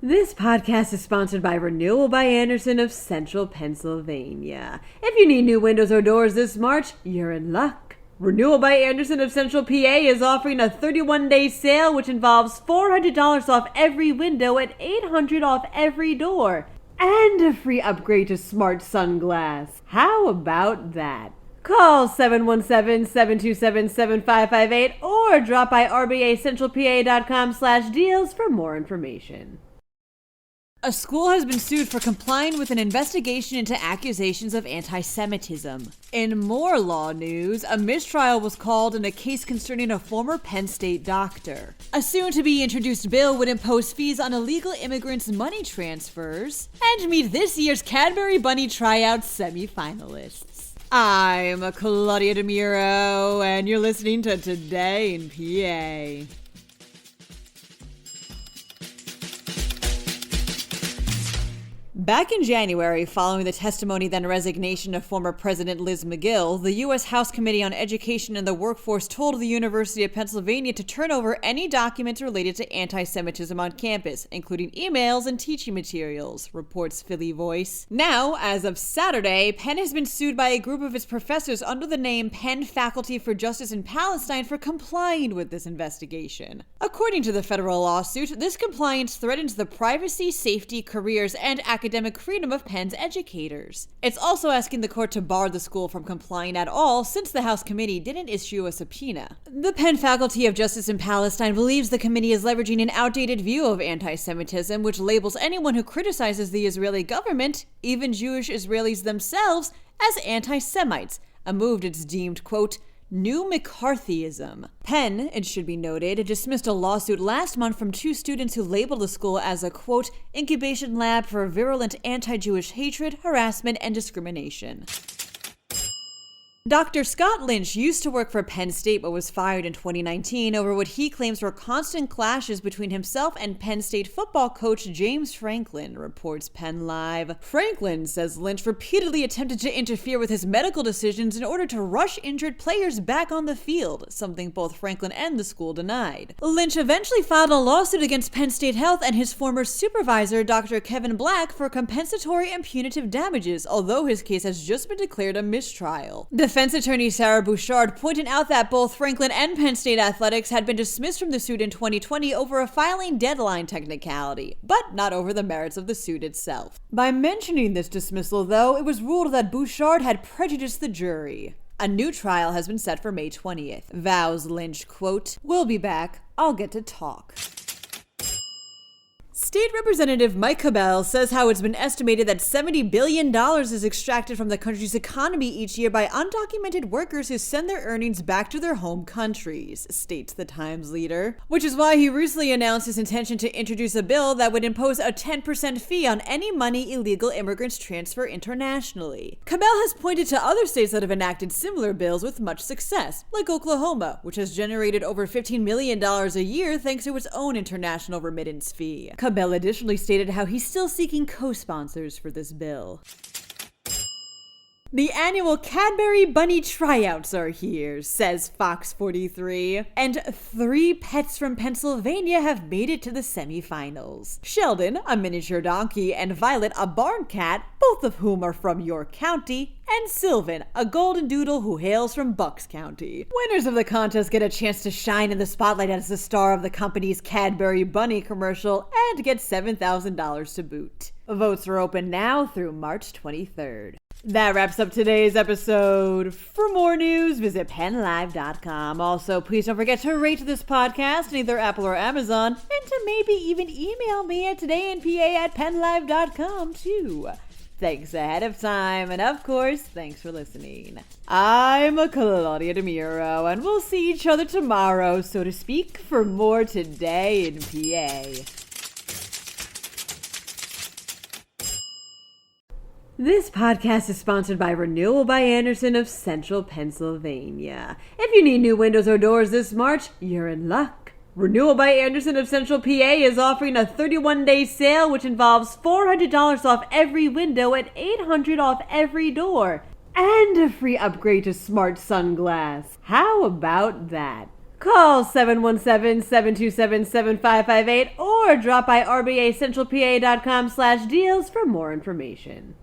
This podcast is sponsored by Renewal by Andersen of Central Pennsylvania. If you need new windows or doors this March, you're in luck. Renewal by Andersen of Central PA is offering a 31-day sale which involves $400 off every window and $800 off every door. And a free upgrade to smart sunglass. How about that? Call 717-727-7558 or drop by rbacentralpa.com/deals for more information. A school has been sued for complying with an investigation into accusations of antisemitism. In more law news, a mistrial was called in a case concerning a former Penn State doctor. A soon-to-be-introduced bill would impose fees on illegal immigrants' money transfers and meet this year's Cadbury Bunny Tryouts semifinalists. I'm Claudia Dimuro, and you're listening to Today in PA. Back in January, following the testimony then resignation of former President Liz McGill, the U.S. House Committee on Education and the Workforce told the University of Pennsylvania to turn over any documents related to anti-Semitism on campus, including emails and teaching materials, reports Philly Voice. Now, as of Saturday, Penn has been sued by a group of its professors under the name Penn Faculty for Justice in Palestine for complying with this investigation. According to the federal lawsuit, this compliance threatens the privacy, safety, careers, and academic freedom of Penn's educators. It's also asking the court to bar the school from complying at all since the House Committee didn't issue a subpoena. The Penn Faculty of Justice in Palestine believes the committee is leveraging an outdated view of anti-Semitism, which labels anyone who criticizes the Israeli government, even Jewish Israelis themselves, as anti-Semites, a move it's deemed, quote, new McCarthyism. Penn, it should be noted, dismissed a lawsuit last month from two students who labeled the school as a, quote, incubation lab for virulent anti-Jewish hatred, harassment, and discrimination. Dr. Scott Lynch used to work for Penn State but was fired in 2019 over what he claims were constant clashes between himself and Penn State football coach James Franklin, reports PennLive. Franklin says Lynch repeatedly attempted to interfere with his medical decisions in order to rush injured players back on the field, something both Franklin and the school denied. Lynch eventually filed a lawsuit against Penn State Health and his former supervisor, Dr. Kevin Black, for compensatory and punitive damages, although his case has just been declared a mistrial. Defense attorney Sarah Bouchard pointed out that both Franklin and Penn State athletics had been dismissed from the suit in 2020 over a filing deadline technicality, but not over the merits of the suit itself. By mentioning this dismissal, though, it was ruled that Bouchard had prejudiced the jury. A new trial has been set for May 20th. Vows Lynch, quote, "We'll be back. I'll get to talk." State Representative Mike Cabell says how it's been estimated that $70 billion is extracted from the country's economy each year by undocumented workers who send their earnings back to their home countries, states the Times leader. Which is why he recently announced his intention to introduce a bill that would impose a 10% fee on any money illegal immigrants transfer internationally. Cabell has pointed to other states that have enacted similar bills with much success, like Oklahoma, which has generated over $15 million a year thanks to its own international remittance fee. Cabell additionally stated how he's still seeking co-sponsors for this bill. The annual Cadbury Bunny Tryouts are here, says Fox 43, and 3 pets from Pennsylvania have made it to the semifinals. Sheldon, a miniature donkey, and Violet, a barn cat, both of whom are from York County, and Sylvan, a golden doodle who hails from Bucks County. Winners of the contest get a chance to shine in the spotlight as the star of the company's Cadbury Bunny commercial and get $7,000 to boot. Votes are open now through March 23rd. That wraps up today's episode. For more news, visit PennLive.com. Also, please don't forget to rate this podcast on either Apple or Amazon, and to maybe even email me at todayinpa@PennLive.com too. Thanks ahead of time, and of course, thanks for listening. I'm Claudia Dimuro, and we'll see each other tomorrow, so to speak, for more Today in PA. This podcast is sponsored by Renewal by Andersen of Central Pennsylvania. If you need new windows or doors this March, you're in luck. Renewal by Andersen of Central PA is offering a 31-day sale which involves $400 off every window and $800 off every door. And a free upgrade to smart sunglass. How about that? Call 717-727-7558 or drop by rbacentralpa.com/deals for more information.